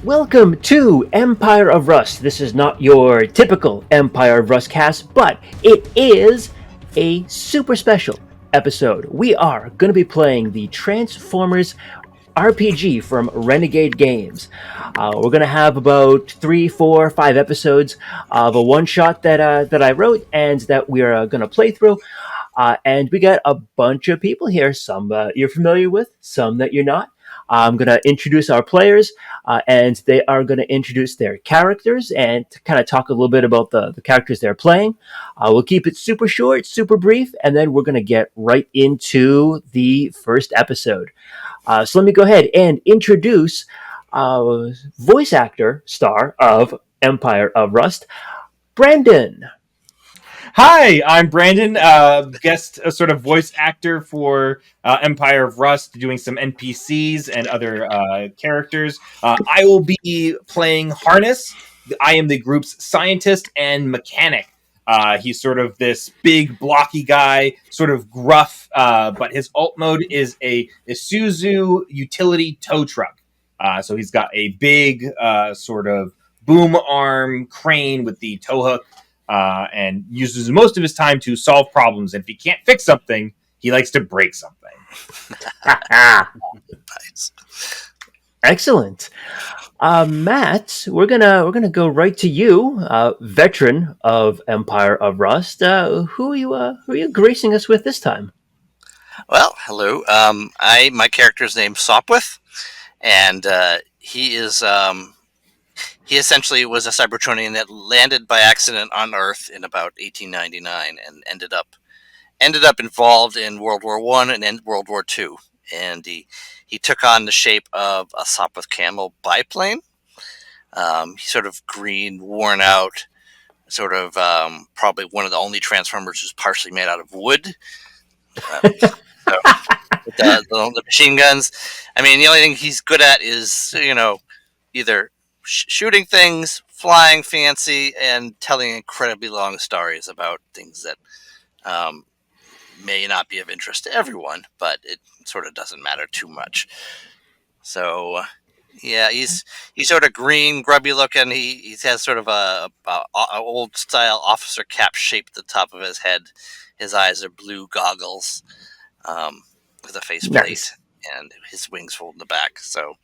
Welcome to Empire of Rust. This is not your typical Empire of Rust cast, but it is a super special episode. We are going to be playing the Transformers RPG from Renegade Games. We're going to have about 3, 4, 5 episodes of a one-shot that I wrote and that we are going to play through. And we got a bunch of people here. Some you're familiar with, some that you're not. I'm going to introduce our players, and they are going to introduce their characters and kind of talk a little bit about the characters they're playing. We'll keep it super short, super brief, and then we're going to get right into the first episode. So let me go ahead and introduce voice actor star of Empire of Rust, Brandon. Hi, I'm Brandon, guest sort of voice actor for Empire of Rust, doing some NPCs and other characters. I will be playing Harness. I am the group's scientist and mechanic. He's sort of this big, blocky guy, sort of gruff, but his alt mode is a Isuzu utility tow truck. So he's got a big sort of boom arm crane with the tow hook. And uses most of his time to solve problems. And if he can't fix something, he likes to break something. Nice. Excellent. Matt, we're gonna go right to you, veteran of Empire of Rust. Who are you gracing us with this time? Well, hello. My character's named Sopwith, and he is he essentially was a Cybertronian that landed by accident on Earth in about 1899 and ended up involved in World War I and then World War II. And he took on the shape of a Sopwith Camel biplane. He's sort of green, worn out, sort of probably one of the only Transformers who's partially made out of wood. With the machine guns. I mean, the only thing he's good at is, either shooting things, flying fancy, and telling incredibly long stories about things that may not be of interest to everyone, but it sort of doesn't matter too much. So, yeah, he's sort of green, grubby looking. He has sort of a old style officer cap shape at the top of his head. His eyes are blue goggles with a faceplate, nice. And his wings fold in the back. So.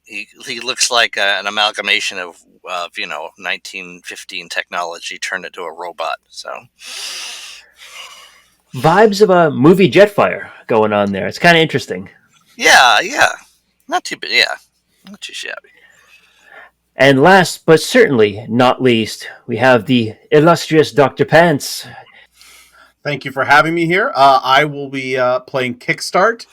He looks like an amalgamation of 1915 technology turned into a robot. So Vibes of a movie Jetfire going on there. It's kind of interesting. Yeah, not too bad. Yeah, not too shabby. And last but certainly not least, we have the illustrious Dr. Pants. Thank you for having me here. I will be playing Kickstart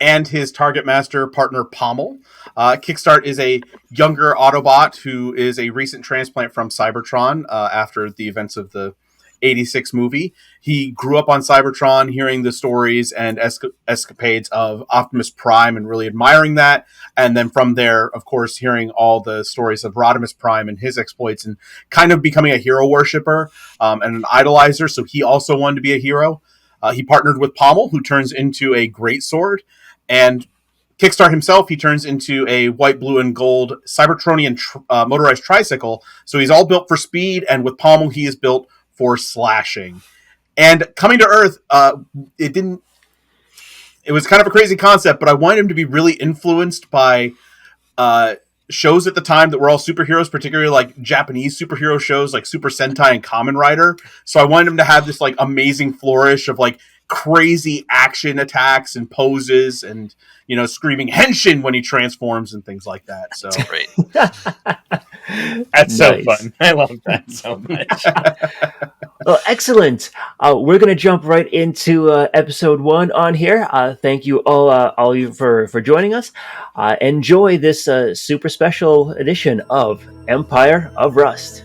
and his target master partner Pommel. Kickstart is a younger Autobot who is a recent transplant from Cybertron after the events of the 86 movie. He grew up on Cybertron, hearing the stories and escapades of Optimus Prime and really admiring that. And then from there, of course, hearing all the stories of Rodimus Prime and his exploits and kind of becoming a hero worshiper and an idolizer. So he also wanted to be a hero. He partnered with Pommel, who turns into a greatsword. And Kickstart himself, he turns into a white, blue, and gold Cybertronian motorized tricycle. So he's all built for speed, and with Pommel, he is built for slashing. And coming to Earth, it was kind of a crazy concept, but I wanted him to be really influenced by shows at the time that were all superheroes, particularly like Japanese superhero shows like Super Sentai and Kamen Rider. So I wanted him to have this like amazing flourish of like crazy action attacks and poses and, screaming Henshin when he transforms and things like that. So great. That's so fun. I love that so much. Well, excellent. We're going to jump right into episode 1 on here. Thank you all of you for joining us. Enjoy this super special edition of Empire of Rust.